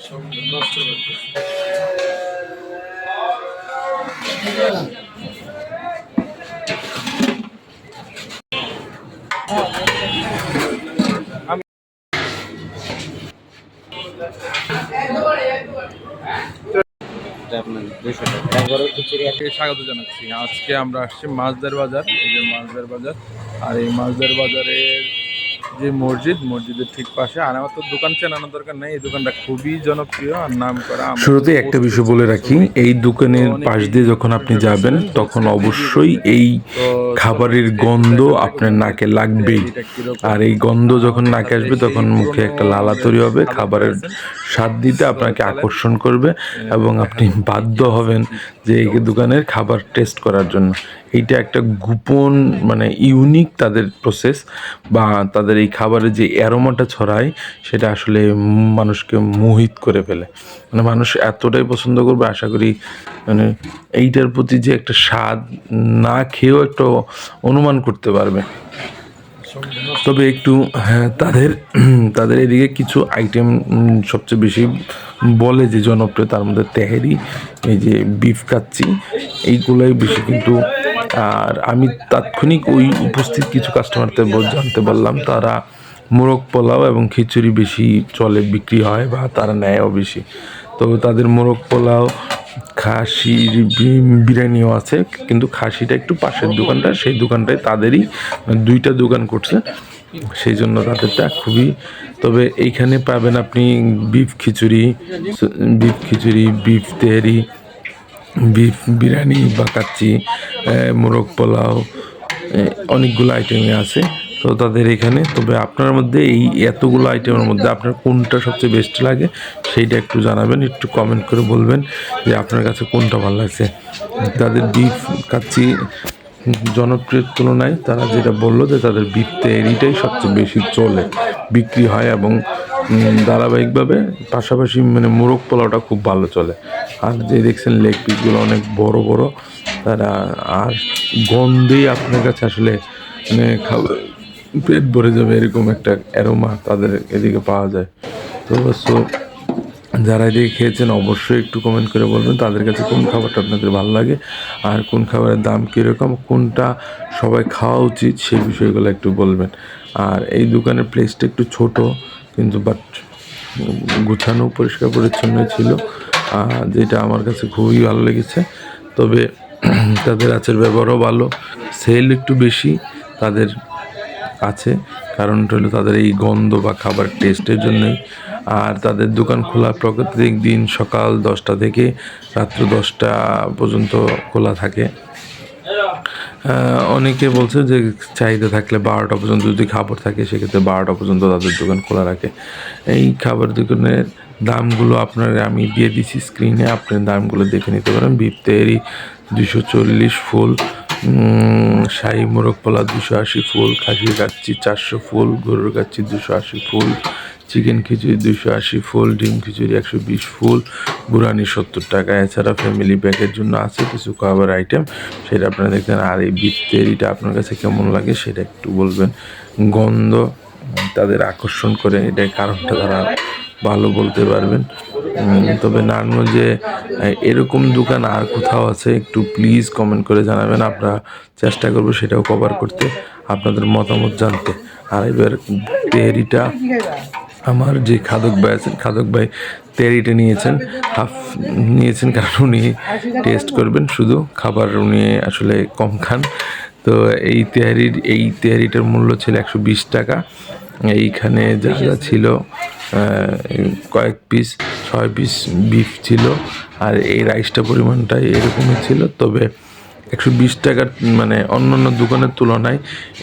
সব নষ্ট করতেছে। স্বাগত জানাচ্ছি। আজকে আমরা আসছি মাছদের বাজার। এই যে মাছদের বাজার, আর এই মাছদের বাজারের যে মসজিদের ঠিক পাশে, আর আমার তো দোকান চেনানোর দরকার নেই, এই দোকানটা খুবই জনপ্রিয় আর নাম করা। শুরুতে একটা বিষয় বলে রাখি, এই দোকানের পাশ দিয়ে যখন আপনি যাবেন তখন অবশ্যই এই খাবারের গন্ধ আপনার নাকে লাগবেই। আর এই গন্ধ যখন নাকে আসবে তখন মুখে একটা লালা তৈরি হবে, খাবারের স্বাদ দিতে আপনাকে আকর্ষণ করবে এবং আপনি বাধ্য হবেন যে এই দোকানের খাবার টেস্ট করার জন্য। এইটা একটা গোপন মানে ইউনিক তাদের প্রসেস, বা তাদের এই খাবারের যে অ্যারোমাটা ছড়ায় সেটা আসলে মানুষকে মোহিত করে ফেলে। মানে মানুষ এতটাই পছন্দ করবে, আশা করি মানে এইটার প্রতি যে একটা স্বাদ না খেয়েও একটা অনুমান করতে পারবে। তবে একটু হ্যাঁ, তাদের এদিকে কিছু আইটেম সবচেয়ে বেশি বলে যে জনপ্রিয়, তার মধ্যে তেহেরি, এই যে বিফ কাচ্চি, এইগুলোই বেশি। কিন্তু আর আমি তাৎক্ষণিক ওই উপস্থিত কিছু কাস্টমারদের জানতে পারলাম তারা মোরগ পোলাও এবং খিচুড়ি বেশি চলে, বিক্রি হয় বা তারা নেয়ও বেশি। তো তাদের মোরগ পোলাও, খাসির বিরিয়ানিও আছে, কিন্তু খাসিটা একটু পাশের দোকানটা, সেই দোকানটায় তাদেরই দুইটা দোকান করছে, সেই জন্য তাদেরটা খুবই। তবে এইখানে পাবেন আপনি বিফ খিচুড়ি, বিফ তেহারি, বিফ বিরিয়ানি বা কাচ্চি, মোরগ পোলাও, অনেকগুলো আইটেমই আছে তো তাদের এখানে। তবে আপনার মধ্যে এই এতগুলো আইটেমের মধ্যে আপনার কোনটা সবচেয়ে বেস্ট লাগে সেইটা একটু জানাবেন, একটু কমেন্ট করে বলবেন যে আপনার কাছে কোনটা ভালো লাগছে। তাদের বিফ কাচ্চি জনপ্রিয় তুলনায় তারা যেটা বললো যে তাদের বিফ তেহারিটাই সবচেয়ে বেশি চলে, বিক্রি হয় এবং ধারাবাহিকভাবে। পাশাপাশি মানে মোরগ পোলাওটা খুব ভালো চলে। আর যে দেখছেন লেগ পিসগুলো অনেক বড় বড় তারা, আর গন্ধেই আপনার কাছে আসলে মানে পেট ভরে যাবে এরকম একটা অ্যারোমা তাদের এদিকে পাওয়া যায়। তো অবশ্য যারা এদিকে খেয়েছেন অবশ্যই একটু কমেন্ট করে বলবেন তাদের কাছে কোন খাবারটা আপনাদের ভালো লাগে, আর কোন খাবারের দাম কীরকম, কোনটা সবাই খাওয়া উচিত, সেই বিষয়গুলো একটু বলবেন। আর এই দোকানের প্লেসটা একটু ছোট, কিন্তু বাট গুছানো পরিষ্কার পরিচ্ছন্ন ছিল, যেটা আমার কাছে খুবই ভালো লেগেছে। তবে তাদের আচার ব্যবহারও ভালো, সেল একটু বেশি তাদের আছে, কারণটা হলো তাদের এই গন্ধ বা খাবার টেস্টের জন্যই। আর তাদের দোকান খোলা প্রত্যেক দিন সকাল 10টা থেকে রাত্র 10টা পর্যন্ত খোলা থাকে। অনেকে বলছে যে চাহিদা থাকলে 12টা পর্যন্ত যদি খাবার থাকে সেক্ষেত্রে 12টা পর্যন্ত তাদের দোকান খোলা রাখে। এই খাবার দোকানের দামগুলো আপনার আমি দিয়ে দিচ্ছি স্ক্রিনে, আপনি দামগুলো দেখে নিতে পারেন। বিফ তেহারি 240 ফুল, শাহি মোরগ পোলা 280 ফুল, খাসির কাচ্চি 400 ফুল, গরুর কাচ্চি 280 ফুল, চিকেন খিচুড়ি 280 ফুল, ডিম খিচুড়ি 120 ফুল, বুরানি 70 টাকা। এছাড়া ফ্যামিলি প্যাকের জন্য আছে কিছু খাবার আইটেম, সেটা আপনারা দেখতেন। আর এই বিফ তেহারিটা আপনার কাছে কেমন লাগে সেটা একটু বলবেন। গন্ধ তাদের আকর্ষণ করে, এটাই কারণটা তারা ভালো বলতে পারবেন। তবে নারায়ণগঞ্জে এরকম দোকান আর কোথাও আছে একটু প্লিজ কমেন্ট করে জানাবেন, আমরা চেষ্টা করবো সেটাও কভার করতে, আপনাদের মতামত জানতে। আর এবার তেহারিটা আমার যে খাদক ভাই আছেন, খাদক ভাই তেহারিটা নিয়েছেন, হাফ নিয়েছেন, কারণ উনি টেস্ট করবেন শুধু, খাবার উনি আসলে কম খান। তো এই তেহারিটার মূল্য ছিল 120 টাকা। এইখানে যা যা ছিল কয়েক পিস 6 পিস বিফ ছিল, আর এই রাইসটা পরিমাণটাই এরকমই ছিল। তবে 120 টাকার মানে অন্য দোকানের তুলনায়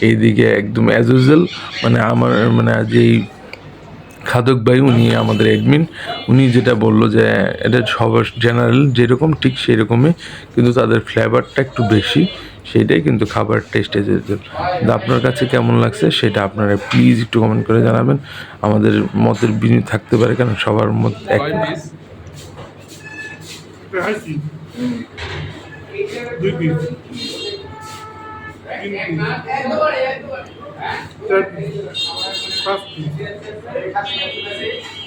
এইদিকে একদম অ্যাজ ইউজুয়াল। মানে আমার মানে যেই খাদক ভাই উনি আমাদের অ্যাডমিন, উনি যেটা বললো যে এটা সবার জেনারেল যেরকম ঠিক সেই রকমই, কিন্তু তাদের ফ্লেভারটা একটু বেশি, সেটাই কিন্তু খাবার টেস্টে যেতে। আপনার কাছে কেমন লাগছে সেটা আপনারা প্লিজ একটু কমেন্ট করে জানাবেন। আমাদের মতের বিনি থাকতে পারে, কারণ সবার মত এক না। 5 পিস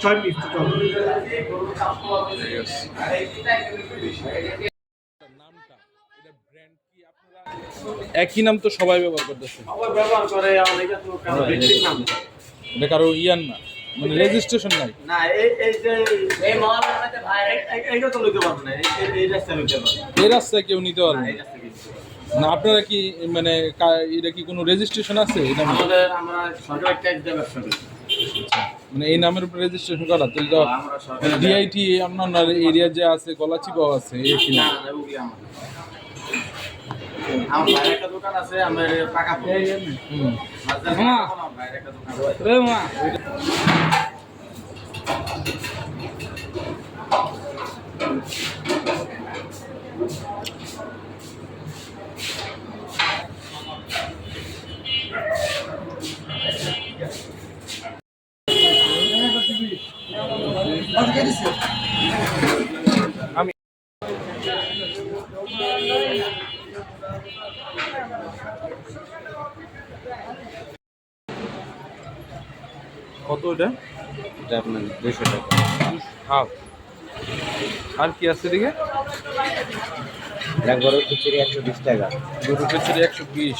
6 পিস টোটাল। ঠিক আছে। নামটা এটা ব্র্যান্ড কি আপনারা একই নাম তো সবাই ব্যবহার করতেছে? সবাই ব্যবহার করে, আমার এটা তো কারো ব্যক্তির নাম। এটা কারো ইয়ার না, মানে রেজিস্ট্রেশন নাই? না, এই যে এই মহালয়ার মধ্যে ভাই এইটা তো লইতে পারবো না, এই রাস্তা লইতে পারবো না। এই রাস্তায় কেউ নিতে পারবে এই না? রাস্তা কিছু না আপনারা কি মানে এটা কি কোনো রেজিস্ট্রেশন আছে এটা? আমরা সরকার ট্যাক্স দিয়ে ব্যবসা করি। মানে এই নামের উপর রেজিস্ট্রেশন করা তাহলে তো আমরা সরকার ডিআইটি অন্যান্য এরিয়া যে আছে গলাচিপাও আছে এই কি না না? না ওগুলি আমার ভাইয়ের একটা দোকান আছে, আমার পাকা হুম। আমার ভাইয়ের একটা দোকান আছে। আমি কত এটা? এটা আপনার 200 টাকা। হাফ। আর কি আছে দিকে? এক বড় খিচুড়ি 120 টাকা। দুটো খিচুড়ি 120।